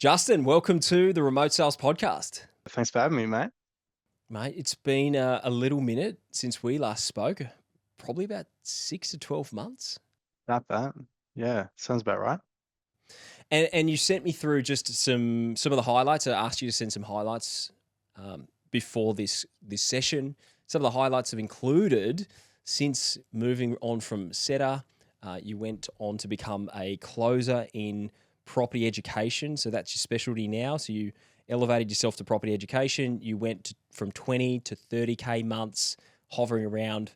Justin, welcome to the Remote Sales Podcast. Thanks for having me, mate. Mate, it's been a little minute since we last spoke, probably about 6 to 12 months. Not bad. Yeah, sounds about right. And you sent me through just some of the highlights. I asked you to send some highlights before this session. Some of the highlights have included since moving on from setter, you went on to become a closer in property education. So that's your specialty now. So you elevated yourself to property education. You went from 20 to 30K months, hovering around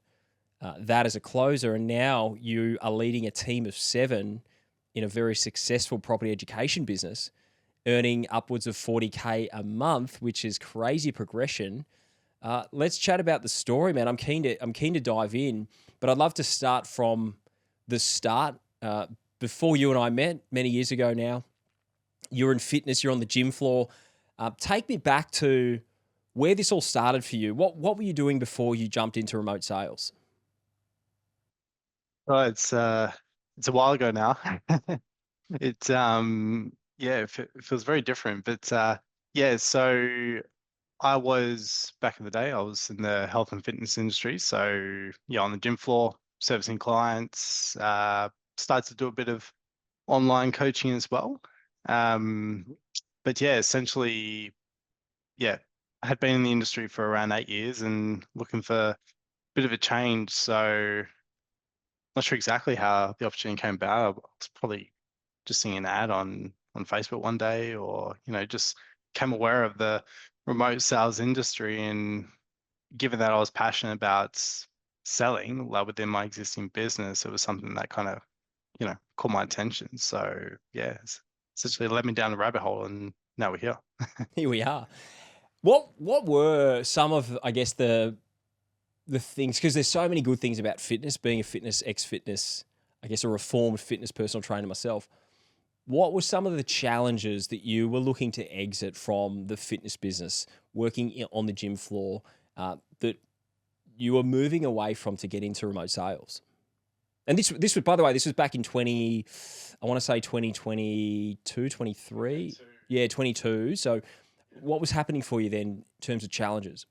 that as a closer. And now you are leading a team of 7 in a very successful property education business, earning upwards of 40K a month, which is crazy progression. Let's chat about the story, man. I'm keen to dive in, but I'd love to start from the start. Before you and I met many years ago now, you're in fitness, you're on the gym floor. Take me back to where this all started for you. What were you doing before you jumped into remote sales? Well, it's a while ago now. It yeah, it feels very different. But yeah, so I was back in the day, I was in the health and fitness industry. So yeah, on the gym floor, servicing clients, started to do a bit of online coaching as well. Um, but yeah, essentially, yeah, I had been in the industry for around 8 years and looking for a bit of a change. So not sure exactly how the opportunity came about. I was probably just seeing an ad on Facebook one day, or just became aware of the remote sales industry. And given that I was passionate about selling, like within my existing business, it was something that kind of caught my attention. So yeah, it's essentially led me down the rabbit hole, and now we're here. Here we are. What were some of, I guess, the things, because there's so many good things about fitness, being a fitness ex-fitness, I guess a reformed fitness personal trainer myself. What were some of the challenges that you were looking to exit from the fitness business, working on the gym floor, that you were moving away from to get into remote sales? And this was, by the way, this was back in 20, I want to say 2022, 23. 22. Yeah, 22. So what was happening for you then in terms of challenges?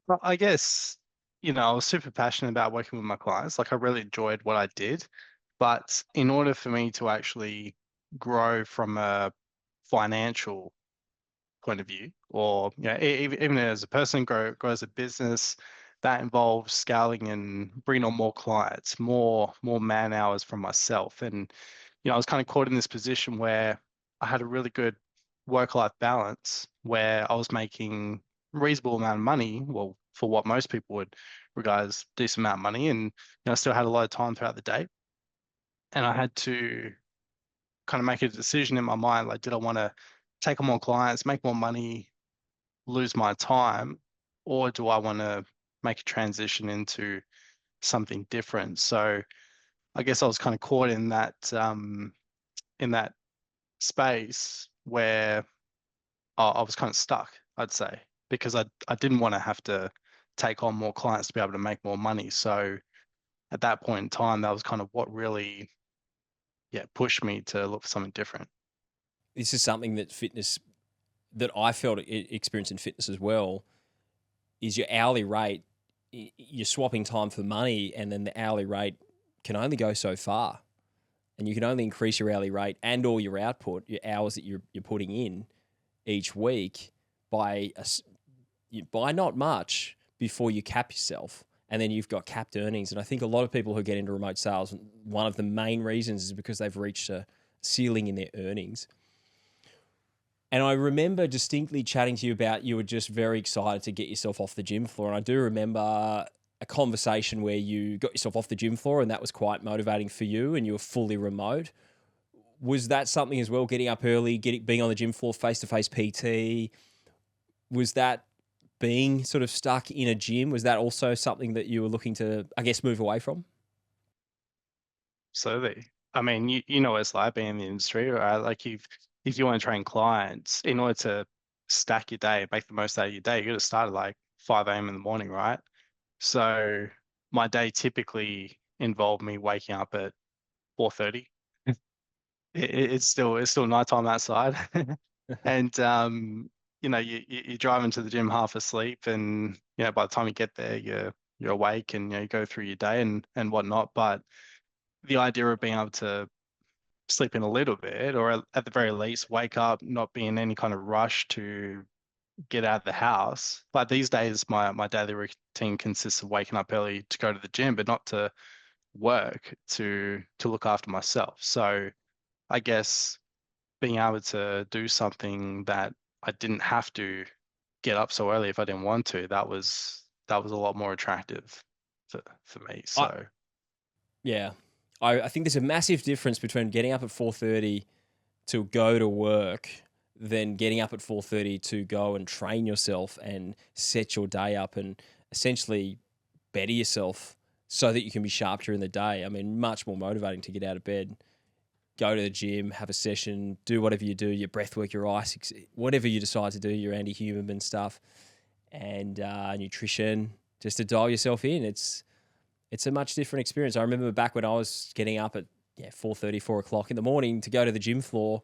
Well, I guess, I was super passionate about working with my clients. Like I really enjoyed what I did. But in order for me to actually grow from a financial point of view, or even as a person, grow as a business, that involves scaling and bringing on more clients, more man hours from myself. And I was kind of caught in this position where I had a really good work-life balance, where I was making a reasonable amount of money, well, for what most people would regard as decent amount of money, and I still had a lot of time throughout the day. And I had to kind of make a decision in my mind, like, did I want to take on more clients, make more money, lose my time, or do I want to make a transition into something different? So I guess I was kind of caught in that space where I was kind of stuck, I'd say, because I didn't want to have to take on more clients to be able to make more money. So at that point in time, that was kind of what really, yeah, pushed me to look for something different. This is something that fitness, that I felt experience in fitness as well, is your hourly rate. You're swapping time for money, and then the hourly rate can only go so far, and you can only increase your hourly rate and or your output, your hours that you're putting in each week by by not much before you cap yourself, and then you've got capped earnings. And I think a lot of people who get into remote sales, one of the main reasons is because they've reached a ceiling in their earnings. And I remember distinctly chatting to you about, you were just very excited to get yourself off the gym floor. And I do remember a conversation where you got yourself off the gym floor, and that was quite motivating for you, and you were fully remote. Was that something as well, getting up early, being on the gym floor, face-to-face PT? Was that, being sort of stuck in a gym, was that also something that you were looking to, I guess, move away from? So I mean, you know what it's like being in the industry, right? Like if you want to train clients, in order to stack your day, make the most out of your day, you got to start at like 5 a.m. in the morning, right? So my day typically involved me waking up at 4:30 it's still nighttime outside, and you drive into the gym half asleep, and by the time you get there, you're awake, and you go through your day and whatnot. But the idea of being able to sleep in a little bit, or at the very least, wake up, not be in any kind of rush to get out of the house. Like these days, my daily routine consists of waking up early to go to the gym, but not to work, to look after myself. So I guess being able to do something that I didn't have to get up so early if I didn't want to, that was a lot more attractive for me. I So Yeah, I think there's a massive difference between getting up at 4:30 to go to work than getting up at 4:30 to go and train yourself and set your day up and essentially better yourself so that you can be sharp during the day. I mean, much more motivating to get out of bed, go to the gym, have a session, do whatever you do, your breath work, your ice, whatever you decide to do, your anti-human stuff, and nutrition, just to dial yourself in. It's a much different experience. I remember back when I was getting up at 4:30, 4 o'clock in the morning to go to the gym floor.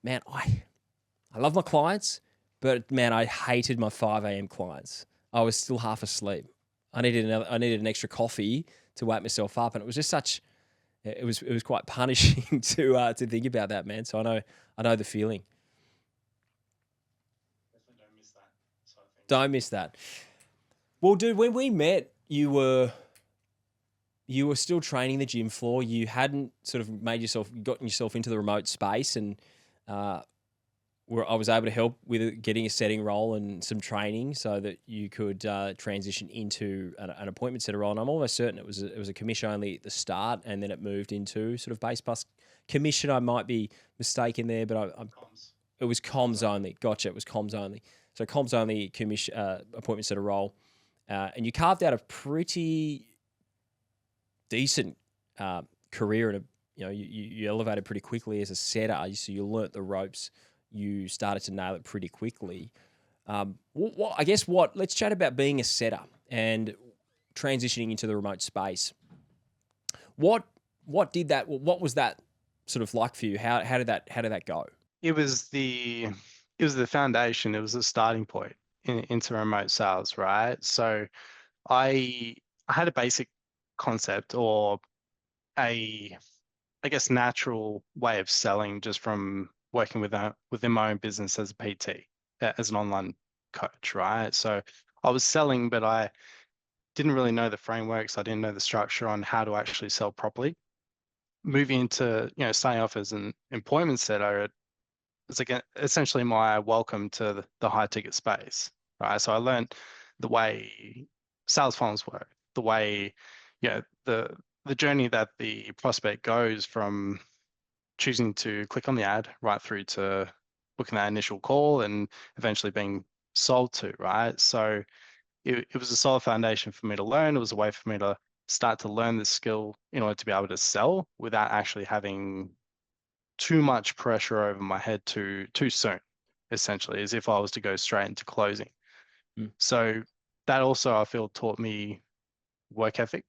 Man, I love my clients, but man, I hated my 5 a.m. clients. I was still half asleep. I needed an extra coffee to wake myself up, and it was just such. It was quite punishing to think about that, man. So I know the feeling. definitely don't miss that sort of things. Don't miss that. Well, dude, when we met, you were still training the gym floor. You hadn't sort of gotten yourself into the remote space, and uh, where I was able to help with getting a setting role and some training so that you could transition into an appointment setter role. And I'm almost certain it was a commission only at the start, and then it moved into sort of base plus commission. I might be mistaken there, but Comms. it was Comms comms only. only. Gotcha, it was comms only. So comms only commission appointment setter role, and you carved out a pretty decent career, and you elevated pretty quickly as a setter. So you learnt the ropes. You started to nail it pretty quickly. I guess what let's chat about being a setter and transitioning into the remote space. What was that sort of like for you? How did that go? It was the foundation. It was the starting point into remote sales, right? So I I had a basic concept, or a I guess natural way of selling, just from working within my own business as a PT, as an online coach, right? So I was selling, but I didn't really know the frameworks. I didn't know the structure on how to actually sell properly. Moving into, starting off as an employment setter, it's like essentially my welcome to the high ticket space, right? So I learned the way sales funnels work, the way, the journey that the prospect goes from choosing to click on the ad right through to booking that initial call and eventually being sold to, right? So it was a solid foundation for me to learn. It was a way for me to start to learn the skill in order to be able to sell without actually having too much pressure over my head too soon, essentially, as if I was to go straight into closing. Mm. So that also, I feel, taught me work ethic,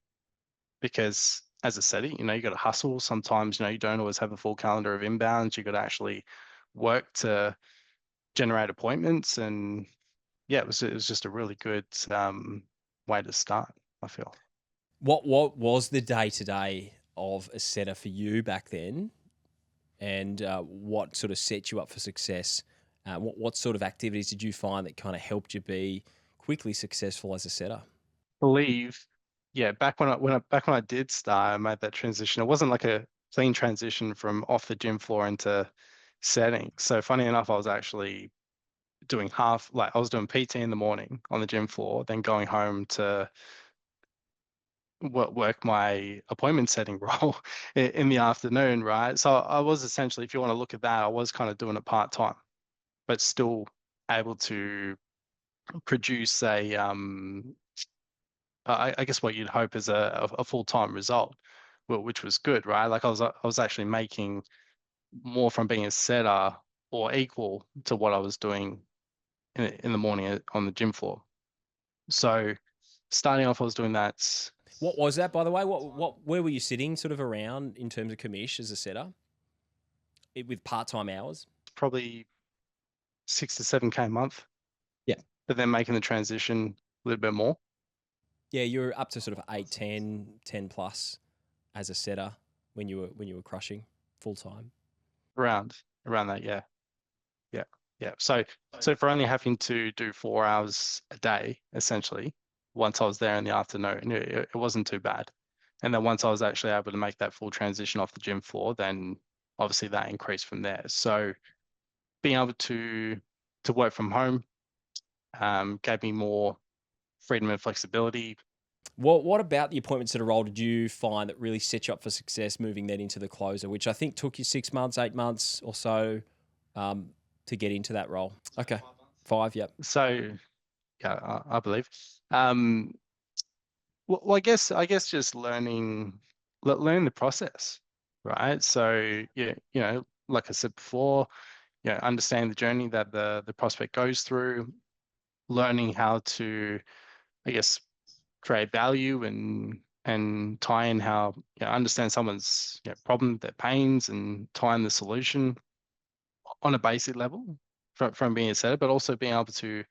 because as a setter, you got to hustle. Sometimes, you don't always have a full calendar of inbounds. You got to actually work to generate appointments. And yeah, it was just a really good way to start, I feel. What was the day to day of a setter for you back then, and what sort of set you up for success? What sort of activities did you find that kind of helped you be quickly successful as a setter? Believe, yeah, back when I did start, I made that transition. It wasn't like a clean transition from off the gym floor into setting. So funny enough, I was actually doing I was doing PT in the morning on the gym floor, then going home to work my appointment setting role in the afternoon, right? So I was essentially, if you want to look at that, I was kind of doing it part time, but still able to produce I guess what you'd hope is a full-time result, which was good, right? Like I was actually making more from being a setter, or equal to what I was doing in the morning on the gym floor. So starting off, I was doing that What was that, by the way? Where were you sitting, sort of around in terms of commish as a setter? with part-time hours? Probably 6 to 7K a month, Yeah. but then making the transition a little bit more. Yeah, you're up to sort of 8, 10, 10 plus as a setter when you were crushing full time. Around that, yeah. Yeah. Yeah. So for only having to do 4 hours a day, essentially, once I was there in the afternoon, it wasn't too bad. And then once I was actually able to make that full transition off the gym floor, then obviously that increased from there. So being able to work from home gave me more freedom and flexibility. What about the appointment setter role did you find that really set you up for success moving that into the closer, which I think took you 6 months, 8 months or so to get into that role? Okay, 5, yep. So yeah, I believe. Um, well, I guess just learning the process, right? So yeah, like I said before, understand the journey that the prospect goes through, learning how to, I guess, create value and tie in how, understand someone's problem, their pains, and tie in the solution on a basic level from being a setter, but also being able to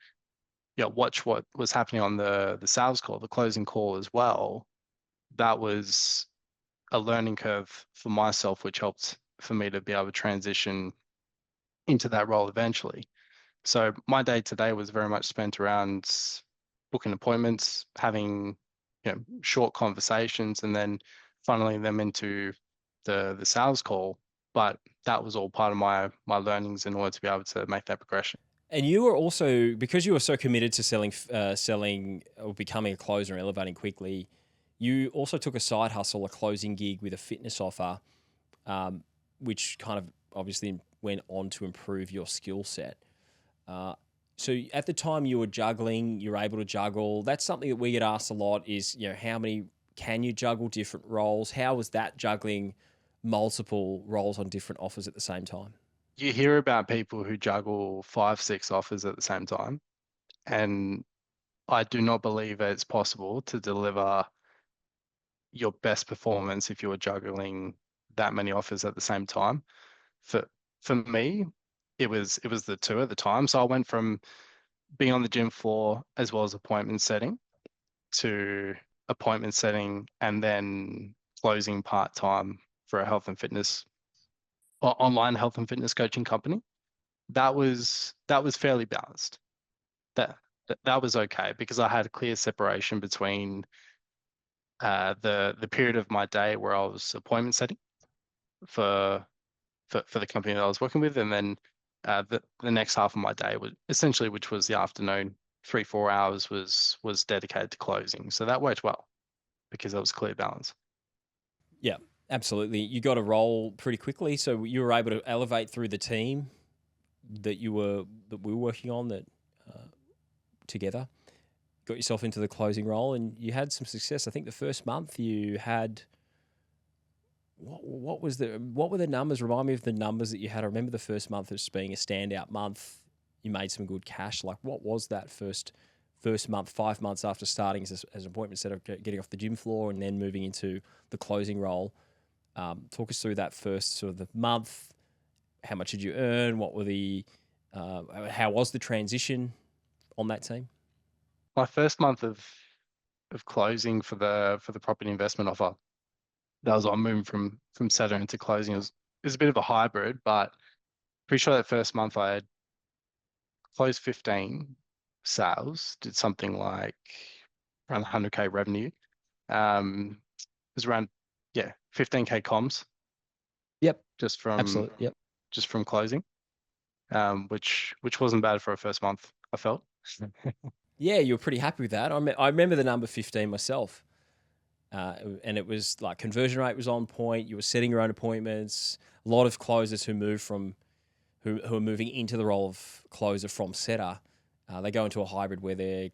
watch what was happening on the sales call, the closing call as well. That was a learning curve for myself, which helped for me to be able to transition into that role eventually. So my day to day was very much spent around booking appointments, having short conversations, and then funneling them into the sales call. But that was all part of my learnings in order to be able to make that progression. And you were also, because you were so committed to selling or becoming a closer and elevating quickly, you also took a side hustle, a closing gig with a fitness offer, which kind of obviously went on to improve your skill set. So at the time you were juggling, you're able to juggle. That's something that we get asked a lot is, how many can you juggle different roles? How was that juggling multiple roles on different offers at the same time? You hear about people who juggle 5, 6 offers at the same time, and I do not believe that it's possible to deliver your best performance if you're juggling that many offers at the same time. For for me, it was the two at the time. So I went from being on the gym floor as well as appointment setting to appointment setting and then closing part time for a health and fitness online health and fitness coaching company. That was fairly balanced. That was okay because I had a clear separation between the period of my day where I was appointment setting for for the company that I was working with, and then the next half of my day was essentially, which was the afternoon, 3, 4 hours was dedicated to closing. So that worked well because that was clear balance. Yeah, absolutely. You got a role pretty quickly, so you were able to elevate through the team that we were working on that together. Got yourself into the closing role, and you had some success. I think the first month you had what were the numbers? Remind me of the numbers that you had. I remember the first month as being a standout month. You made some good cash. Like what was that first month, 5 months after starting as an appointment setter, getting off the gym floor and then moving into the closing role? Talk us through that first sort of the month. How much did you earn? What were how was the transition on that team? My first month of closing for the property investment offer, that was on moving from setter into closing. It was a bit of a hybrid, but pretty sure that first month I had closed 15 sales, did something like around 100K revenue. It was around 15K comms Yep, just from absolutely. Yep. just from closing, which wasn't bad for a first month, I felt. Yeah, you were pretty happy with that. I remember the number 15 myself. And it was like conversion rate was on point. You were setting your own appointments. A lot of closers who are moving into the role of closer from setter, they go into a hybrid where they're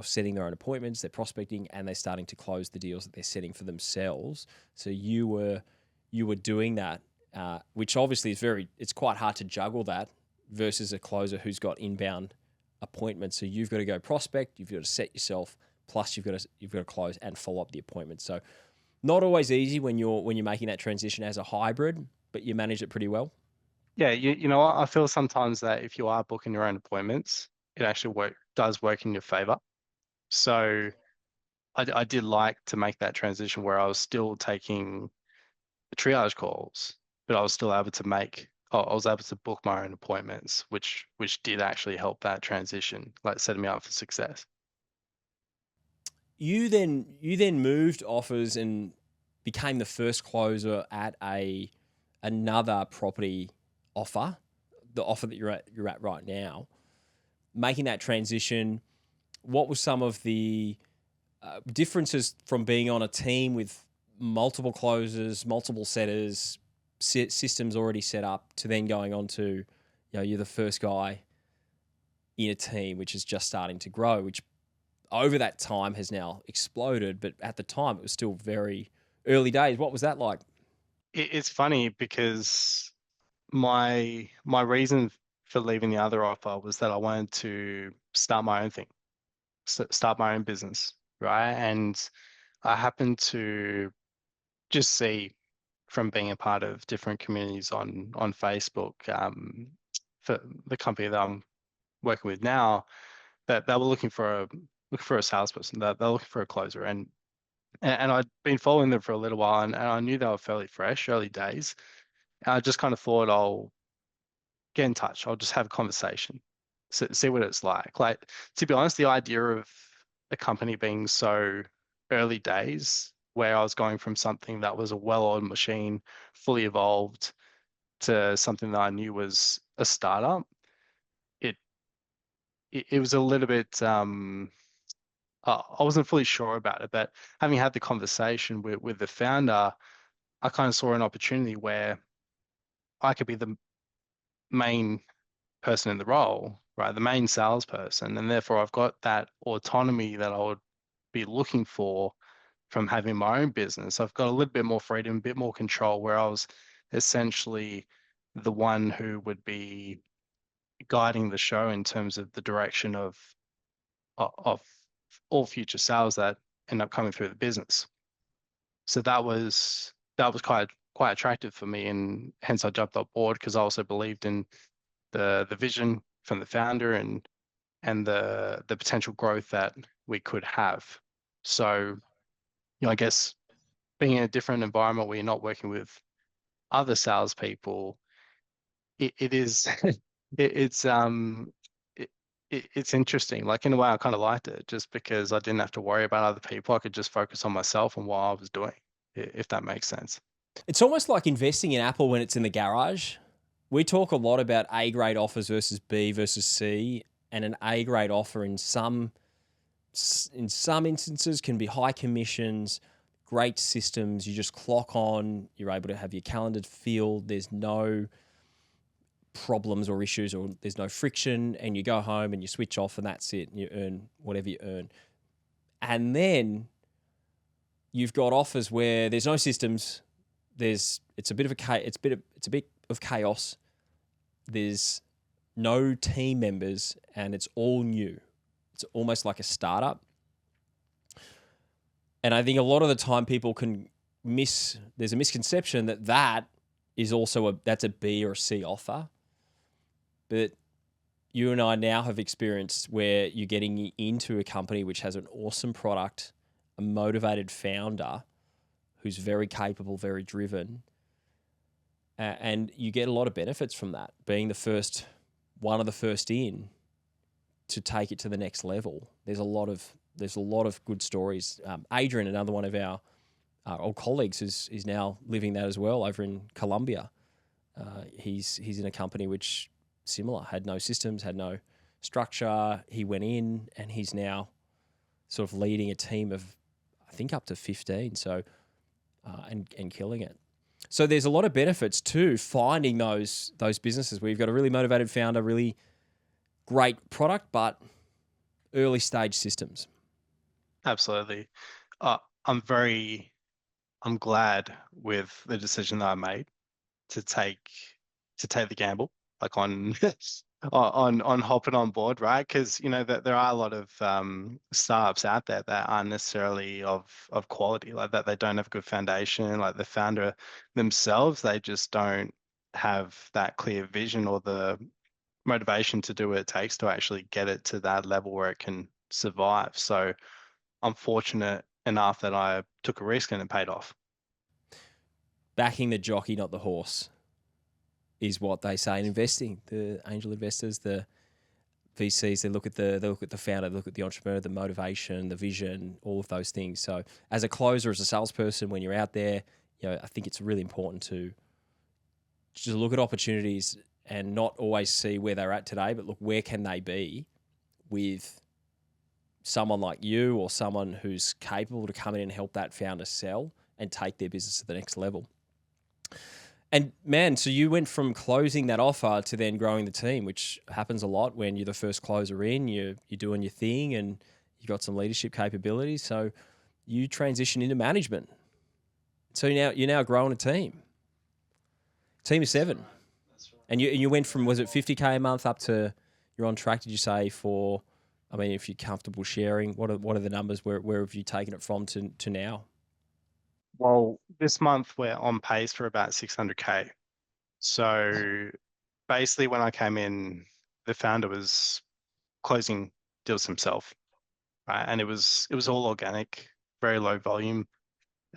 setting their own appointments, they're prospecting, and they're starting to close the deals that they're setting for themselves. So you were doing that, which obviously it's quite hard to juggle that versus a closer who's got inbound appointments. So you've got to go prospect, you've got to set yourself, plus you've got to close and follow up the appointment. So not always easy when you're making that transition as a hybrid. but you managed it pretty well. Yeah, you know what? I feel sometimes that if you are booking your own appointments, it actually does work in your favor. So I did like to make that transition where I was still taking the triage calls, but I was still able to I was able to book my own appointments, which did actually help that transition, like setting me up for success. You then moved offers and became the first closer at a another property offer, the offer that you're at right now. Making that transition, what were some of the differences from being on a team with multiple closers, multiple setters, systems already set up, to then going on to, you're the first guy in a team which is just starting to grow, which over that time has now exploded, but at the time it was still very early days. What was that like? It's funny because my reason for leaving the other offer was that I wanted to start my own thing, start my own business, right? And I happened to just see from being a part of different communities on Facebook, for the company that I'm working with now, that they were looking for a salesperson, that they're looking for a closer, and I'd been following them for a little while, and I knew they were fairly fresh, early days. And I just kind of thought I'll get in touch. I'll just have a conversation, see what it's like. Like, to be honest, the idea of the company being so early days, where I was going from something that was a well-oiled machine, fully evolved, to something that I knew was a startup, it it was a little bit I wasn't fully sure about it, but having had the conversation with the founder, I kind of saw an opportunity where I could be the main person in the role, right? The main salesperson. And therefore, I've got that autonomy that I would be looking for from having my own business. I've got a little bit more freedom, a bit more control, where I was essentially the one who would be guiding the show in terms of the direction of all future sales that end up coming through the business. So that was quite attractive for me, and hence I jumped on board because I also believed in the vision from the founder and the potential growth that we could have. So, I guess being in a different environment where you're not working with other salespeople, it is it's it, it's interesting. Like, in a way, I kind of liked it just because I didn't have to worry about other people. I could just focus on myself and what I was doing, if that makes sense. It's almost like investing in Apple when it's in the garage. We talk a lot about A grade offers versus B versus C, and an A grade offer in some instances can be high commissions, great systems. You just clock on. You're able to have your calendar filled. There's no problems or issues, or there's no friction, and you go home and you switch off, and that's it. And you earn whatever you earn. And then you've got offers where there's no systems. It's a bit of chaos. There's no team members, and it's all new. It's almost like a startup. And I think a lot of the time people there's a misconception that is also that's a B or a C offer. But you and I now have experienced where you're getting into a company which has an awesome product, a motivated founder who's very capable, very driven, and you get a lot of benefits from that, being one of the first in to take it to the next level. There's a lot of good stories. Adrian, another one of our old colleagues, is now living that as well over in Colombia. He's in a company which similar, had no systems, had no structure. He went in and he's now sort of leading a team of, I think, up to 15. So and killing it. So there's a lot of benefits to finding those businesses where you've got a really motivated founder, really great product, but early stage systems. Absolutely. Uh, I'm very, I'm glad with the decision that I made to take to take the gamble, like on on hopping on board, right? Because that there are a lot of startups out there that aren't necessarily of quality, like that they don't have good foundation, like the founder themselves, they just don't have that clear vision or the motivation to do what it takes to actually get it to that level where it can survive. So I'm fortunate enough that I took a risk and it paid off. Backing the jockey, not the horse, is what they say in investing. The angel investors, the VCs, they look at the founder, they look at the entrepreneur, the motivation, the vision, all of those things. So as a closer, as a salesperson, when you're out there, I think it's really important to just look at opportunities and not always see where they're at today, but look, where can they be with someone like you or someone who's capable to come in and help that founder sell and take their business to the next level. And man, so you went from closing that offer to then growing the team, which happens a lot when you're the first closer in, you're doing your thing and you got some leadership capabilities. So you transition into management. So you're now growing a team of 7. And you went from, was it 50K a month up to, you're on track, did you say, for, I mean, if you're comfortable sharing, what are the numbers? Where have you taken it from to now? Well, this month we're on pace for about 600K. So basically, when I came in, the founder was closing deals himself, right? And it was all organic, very low volume.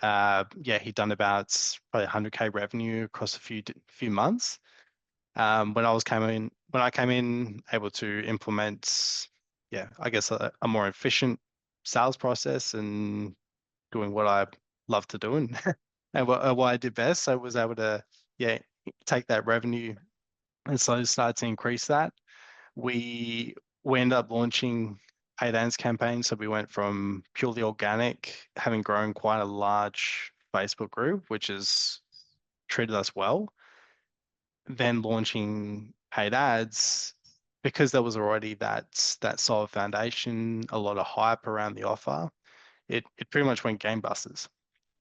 Yeah, he'd done about probably 100K revenue across a few months. When I came in, able to implement, yeah, I guess a more efficient sales process and doing what I love to do and and what I did best. So I was able to, yeah, take that revenue and so start to increase that. We we ended up launching paid ads campaigns. So we went from purely organic, having grown quite a large Facebook group, which has treated us well, then launching paid ads because there was already that solid foundation, a lot of hype around the offer. It pretty much went gangbusters.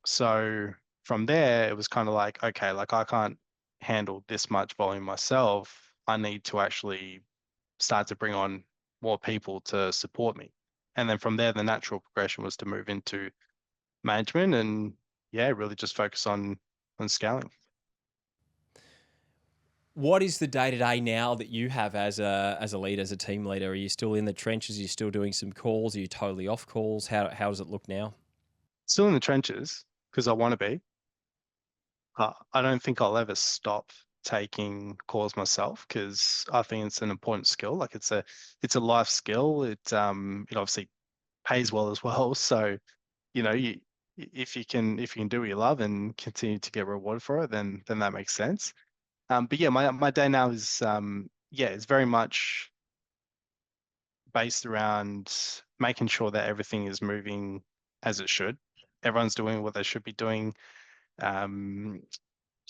So from there, it was kind of like, okay, like I can't handle this much volume myself. I need to actually start to bring on more people to support me. And then from there, the natural progression was to move into management and yeah, really just focus on scaling. What is the day to day now that you have as a leader, as a team leader? Are you still in the trenches? Are you still doing some calls? Are you totally off calls? How does it look now? Still in the trenches because I want to be. I don't think I'll ever stop taking calls myself because I think it's an important skill. Like it's a life skill. It obviously pays well as well. So, you if you can do what you love and continue to get rewarded for it, then that makes sense. But yeah, my day now is yeah, it's very much based around making sure that everything is moving as it should. Everyone's doing what they should be doing. Um,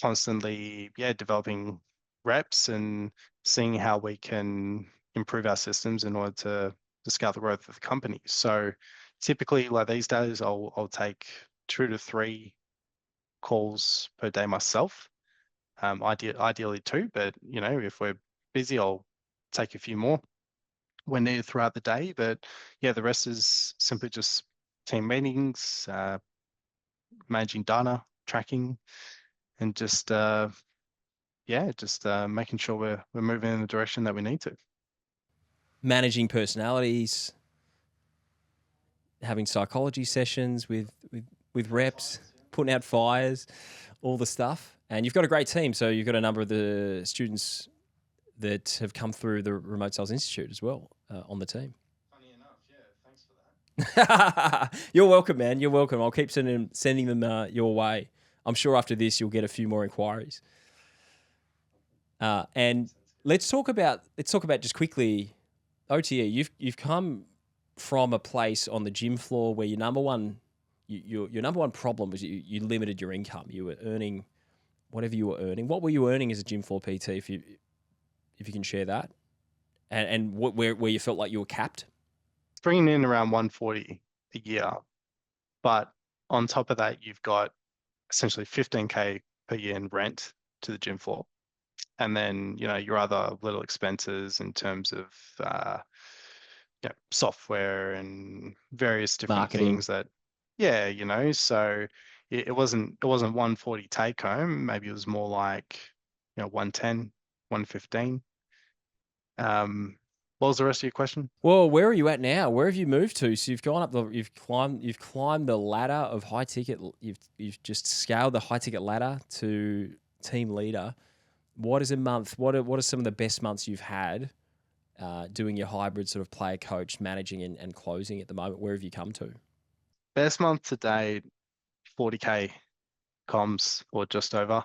Constantly, yeah, developing reps and seeing how we can improve our systems in order to scale the growth of the company. So typically, like these days, I'll take 2 to 3 calls per day myself. Ideally 2, but if we're busy, I'll take a few more when needed throughout the day. But yeah, the rest is simply just team meetings, managing data, tracking, and just yeah, just making sure we're moving in the direction that we need to. Managing personalities, having psychology sessions with reps, putting out fires, all the stuff. And you've got a great team. So you've got a number of the students that have come through the Remote Sales Institute as well on the team. Funny enough, yeah. Thanks for that. You're welcome, man. You're welcome. I'll keep sending them your way. I'm sure after this you'll get a few more inquiries. And let's talk about just quickly OTE. You've come from a place on the gym floor where your number one problem was you limited your income. You were earning whatever you were earning. What were you earning as a gym floor PT, if you can share that, and where you felt like you were capped? Bringing in around 140 a year, but on top of that, you've got essentially 15K per year in rent to the gym floor. and then your other little expenses in terms of uh, software and various different Marketing. things that, yeah, so it wasn't 140 take home. Maybe it was more like 110, 115. What was the rest of your question? Well, where are you at now? Where have you moved to? So you've climbed the ladder of high ticket. You've just scaled the high ticket ladder to team leader. What is a month? What are some of the best months you've had doing your hybrid sort of player coach, managing and closing at the moment? Where have you come to? Best month to date, 40K comms or just over.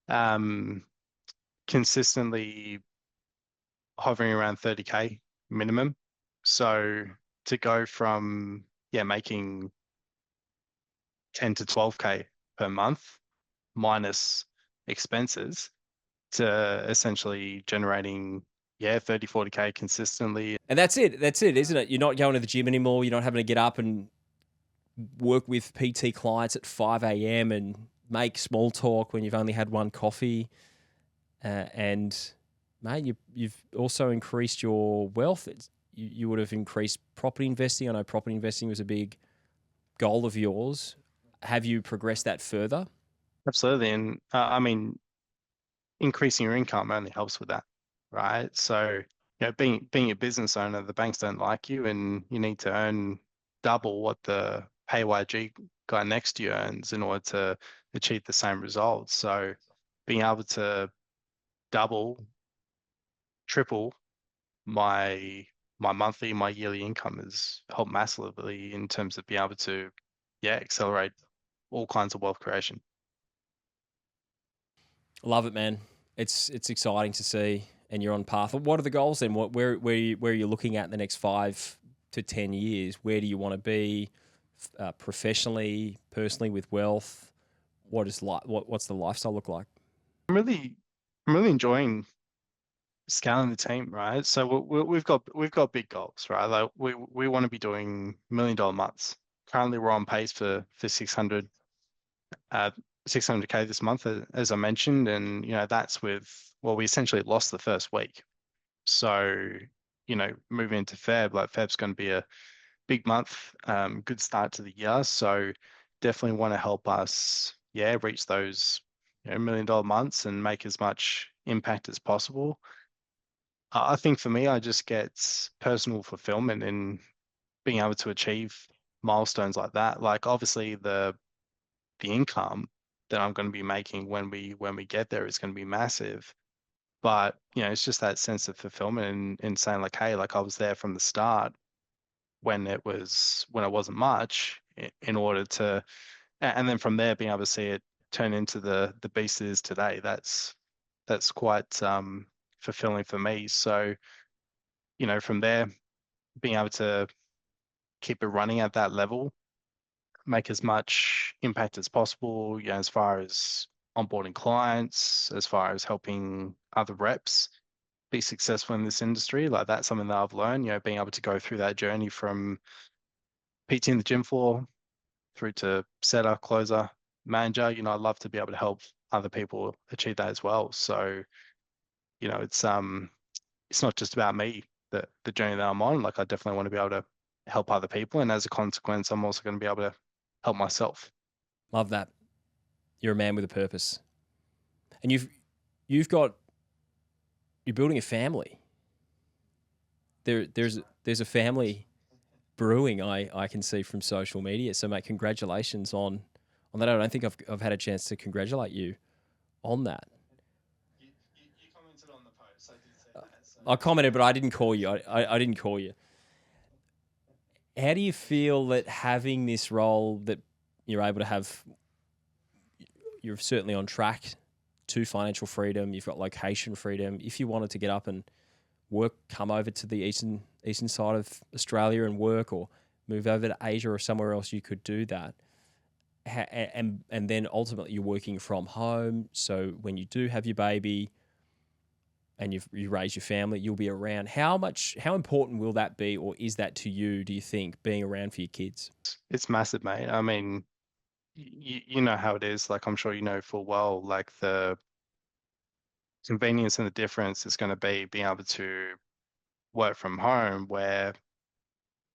Um, Consistently hovering around 30K minimum. So to go from making 10 to 12K per month minus expenses to essentially generating 30, 40K consistently. And that's it. That's it, isn't it? You're not going to the gym anymore. You're not having to get up and work with PT clients at 5 a.m. and make small talk when you've only had one coffee. And mate, you've also increased your wealth. You would have increased property investing. I know property investing was a big goal of yours. Have you progressed that further? Absolutely. And I mean, increasing your income only helps with that, right? So, being a business owner, the banks don't like you, and you need to earn double what the PayYG guy next to you earns in order to achieve the same results. So, being able to double, triple my yearly income has helped massively in terms of being able to, accelerate all kinds of wealth creation. Love it, man. It's exciting to see, and you're on path. What are the goals then? Where are you looking at in the next 5 to 10 years? Where do you want to be professionally, personally, with wealth? What's the lifestyle look like? I'm really, I'm really enjoying scaling the team, right? So we've got big goals, right? Like we want to be doing $1 million months. Currently, we're on pace for uh 600K this month, as I mentioned, and that's with we essentially lost the first week. So moving into Feb, like Feb's going to be a big month, good start to the year. So definitely want to help us, reach those $1 million months and make as much impact as possible. I think for me, I just get personal fulfillment in being able to achieve milestones like that. Like obviously the income that I'm going to be making when we get there is going to be massive. But it's just that sense of fulfillment in saying like, hey, like I was there from the start when it wasn't much in order to, and then from there being able to see it turn into the beast it is today. That's quite fulfilling for me. So from there being able to keep it running at that level, make as much impact as possible, as far as onboarding clients, as far as helping other reps be successful in this industry. Like that's something that I've learned, being able to go through that journey from PT in the gym floor through to setter, closer, manager. I'd love to be able to help other people achieve that as well. So, it's not just about me, the journey that I'm on. Like I definitely want to be able to help other people. And as a consequence, I'm also going to be able to help myself. Love that. You're a man with a purpose, and you've got you're building a family. There's a family brewing. I can see from social media. So, mate, congratulations on that. I don't think I've had a chance to congratulate you on that. You commented on the post. I did say that. So I commented, but I didn't call you. I didn't call you. How do you feel that having this role that you're able to have, you're certainly on track to financial freedom. You've got location freedom. If you wanted to get up and work, come over to the eastern side of Australia and work, or move over to Asia or somewhere else, you could do that. And then ultimately you're working from home. So when you do have your baby and you raise your family, you'll be around. How important will that be, or is that to you? Do you think being around for your kids? it's massive, mate. I mean, you know how it is. Like I'm sure you know full well, like convenience and the difference is going to be being able to work from home where,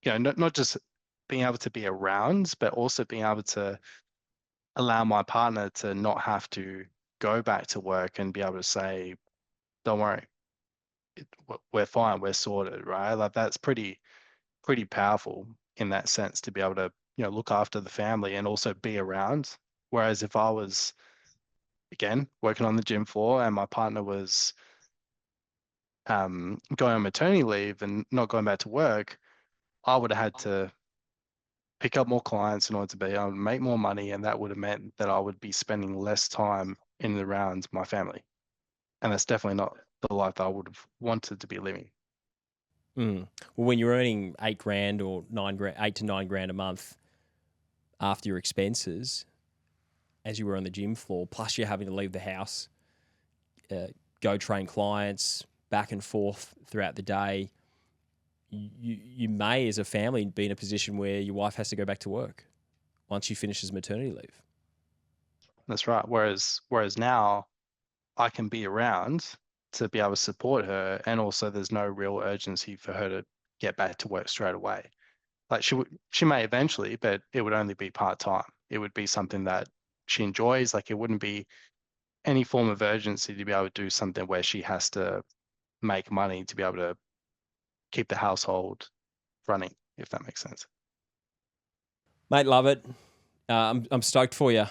not just being able to be around, but also being able to allow my partner to not have to go back to work and be able to say, don't worry, we're fine, we're sorted, right? Like that's pretty powerful in that sense to be able to, look after the family and also be around. Whereas if I was, again, working on the gym floor and my partner was going on maternity leave and not going back to work, I would have had to pick up more clients in order to be able to make more money, and that would have meant that I would be spending less time in and around my family. And that's definitely not the life that I would have wanted to be living. Mm. Well, when you're earning 8 grand or 9 grand, 8 to 9 grand a month after your expenses, as you were on the gym floor, plus you're having to leave the house, uh, go train clients back and forth throughout the day, you may, as a family, be in a position where your wife has to go back to work once she finishes maternity leave. That's right. Whereas now I can be around to be able to support her, and also there's no real urgency for her to get back to work straight away. Like she may eventually, but it would only be part time. It would be something that she enjoys. Like it wouldn't be any form of urgency to be able to do something where she has to make money to be able to keep the household running, if that makes sense. Mate, love it. I'm stoked for you,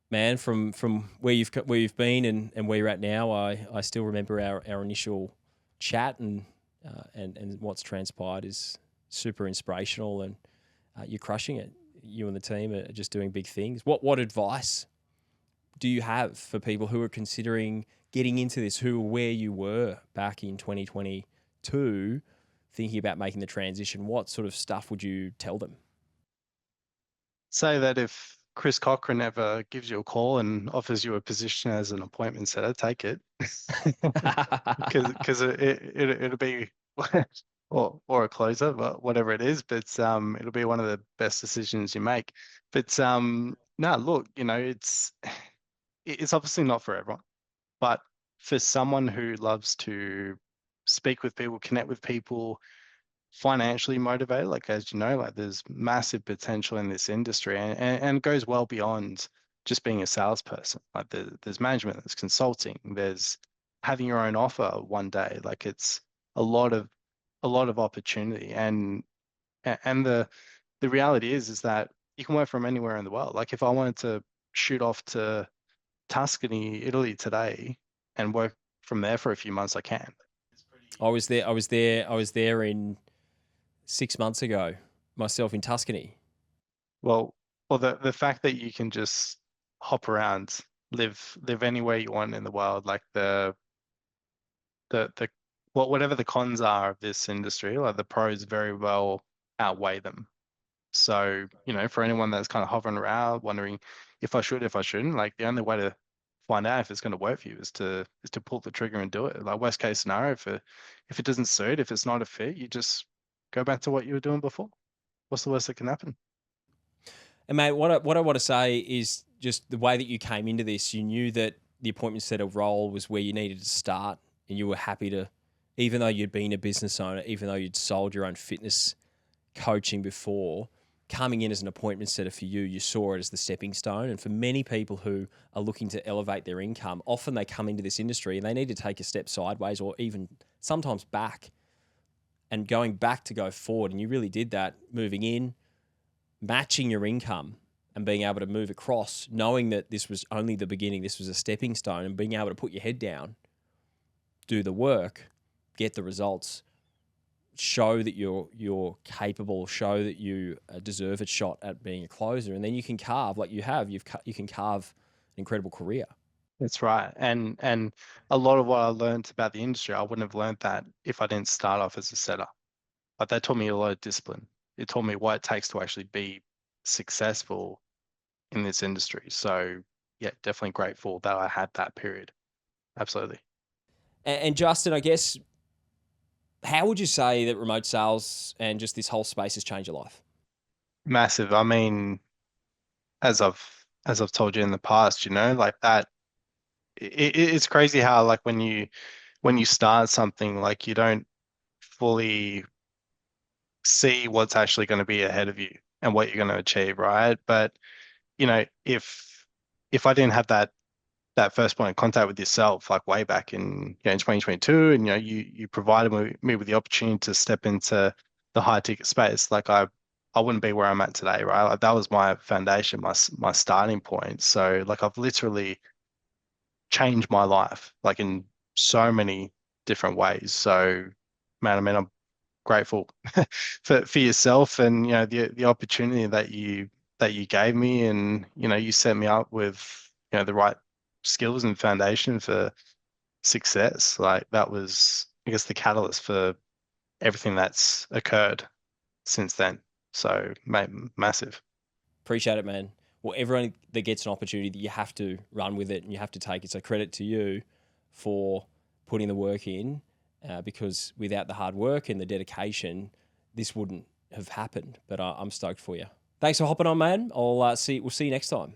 man. From where you've been and where you're at now, I still remember our initial chat, and what's transpired is super inspirational, and you're crushing it. You and the team are just doing big things. What advice do you have for people who are considering getting into this, who are where you were back in 2022, thinking about making the transition? What sort of stuff would you tell them? Say that if Chris Cochran ever gives you a call and offers you a position as an appointment setter, take it. Because it'll be or a closer, but whatever it is, but it'll be one of the best decisions you make. But no, look, it's obviously not for everyone, but for someone who loves to speak with people, connect with people, financially motivated, like as you know, like there's massive potential in this industry, and it goes well beyond just being a salesperson. Like there's management, there's consulting, there's having your own offer one day. Like it's a lot of opportunity, and the reality is that you can work from anywhere in the world. Like if I wanted to shoot off to Tuscany, Italy today and work from there for a few months, I can. I was there. I was there. I was there in 6 months ago, myself in Tuscany. Well, the fact that you can just hop around, live anywhere you want in the world, like the whatever the cons are of this industry, like the pros very well outweigh them. So, for anyone that's kind of hovering around, wondering if I should, if I shouldn't, like the only way to find out if it's going to work for you is to pull the trigger and do it. Like worst case scenario, if it doesn't suit, if it's not a fit, you just go back to what you were doing before. What's the worst that can happen? And mate, what I want to say is just the way that you came into this. You knew that the appointment setter role was where you needed to start, and you were happy to, even though you'd been a business owner, even though you'd sold your own fitness coaching before, coming in as an appointment setter for you, you saw it as the stepping stone. And for many people who are looking to elevate their income, often they come into this industry and they need to take a step sideways or even sometimes back, and going back to go forward. And you really did that, moving in, matching your income, and being able to move across, knowing that this was only the beginning, this was a stepping stone, and being able to put your head down, do the work, get the results, show that you're capable, show that you deserve a shot at being a closer, and then you can carve like you have. You can carve an incredible career. That's right. And a lot of what I learned about the industry, I wouldn't have learned that if I didn't start off as a setter. But that taught me a lot of discipline. It taught me what it takes to actually be successful in this industry. So yeah, definitely grateful that I had that period. Absolutely. And Justin, I guess, how would you say that remote sales and just this whole space has changed your life? Massive. I mean, as I've told you in the past, like that it's crazy how like when you start something, like you don't fully see what's actually going to be ahead of you and what you're going to achieve, right? But you know, if I didn't have that first point of contact with yourself, like way back in 2022, and you provided me with the opportunity to step into the high ticket space, like I wouldn't be where I'm at today, right? Like that was my foundation, my starting point. So like I've literally changed my life, like in so many different ways. So man, I mean, I'm grateful for yourself and the opportunity that you gave me, and you set me up with the right skills and foundation for success. Like that was, I guess, the catalyst for everything that's occurred since then. So massive. Appreciate it, man. Well, everyone that gets an opportunity, that you have to run with it and you have to take it. So credit to you for putting the work in, because without the hard work and the dedication, this wouldn't have happened. But I'm stoked for you. Thanks for hopping on, man. We'll see you next time.